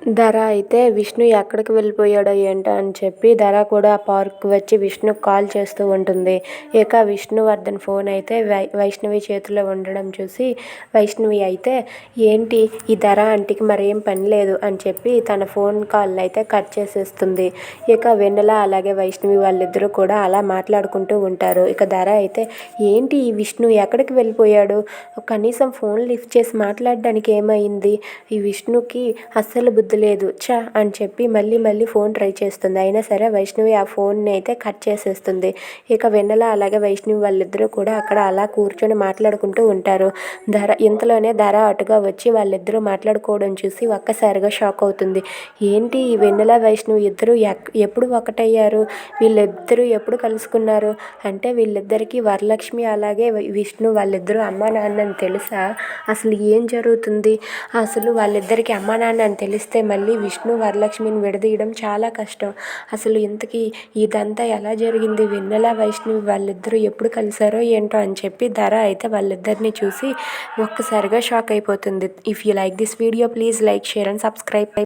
ధర అయితే విష్ణు ఎక్కడికి వెళ్ళిపోయాడో ఏంటో అని చెప్పి ధర కూడా ఆ పార్క్కి వచ్చి విష్ణుకి కాల్ చేస్తూ ఉంటుంది. ఇక విష్ణువర్ధన్ ఫోన్ అయితే వైష్ణవి చేతిలో ఉండడం చూసి వైష్ణవి అయితే ఏంటి ఈ ధర ఆంటీకి మరేం పని లేదు అని చెప్పి తన ఫోన్ కాల్ అయితే కట్ చేసేస్తుంది. ఇక వెన్నెల అలాగే వైష్ణవి వాళ్ళిద్దరూ కూడా అలా మాట్లాడుకుంటూ ఉంటారు. ఇక ధర అయితే ఏంటి ఈ విష్ణు ఎక్కడికి వెళ్ళిపోయాడు, కనీసం ఫోన్ లిఫ్ట్ చేసి మాట్లాడడానికి ఏమైంది, ఈ విష్ణుకి అస్సలు బుద్ధి లేదు చ అని చెప్పి మళ్ళీ ఫోన్ ట్రై చేస్తుంది. అయినా సరే వైష్ణవి ఆ ఫోన్ని అయితే కట్ చేసేస్తుంది. ఇక వెన్నెల అలాగే వైష్ణవి వాళ్ళిద్దరూ కూడా అక్కడ అలా కూర్చొని మాట్లాడుకుంటూ ఉంటారు. ఇంతలోనే ధర అటుగా వచ్చి వాళ్ళిద్దరూ మాట్లాడుకోవడం చూసి ఒక్కసారిగా షాక్ అవుతుంది. ఏంటి ఈ వెన్నెల వైష్ణవి ఇద్దరు ఎప్పుడు ఒకటయ్యారు, వీళ్ళిద్దరూ ఎప్పుడు కలుసుకున్నారు అంటే వీళ్ళిద్దరికీ వరలక్ష్మి అలాగే విష్ణు వాళ్ళిద్దరూ అమ్మా నాన్న అని తెలుసా, అసలు ఏం జరుగుతుంది, అసలు వాళ్ళిద్దరికి అమ్మా నాన్న అని తెలిస్తే మళ్ళీ విష్ణు వరలక్ష్మిని విడదీయడం చాలా కష్టం. అసలు ఇంతకీ ఇదంతా ఎలా జరిగింది, వెన్నెల వైష్ణవి వాళ్ళిద్దరూ ఎప్పుడు కలిసారో ఏంటో అని చెప్పి ధర అయితే వాళ్ళిద్దరిని చూసి ఒక్కసారిగా షాక్ అయిపోతుంది. If you like this video please like, share and subscribe.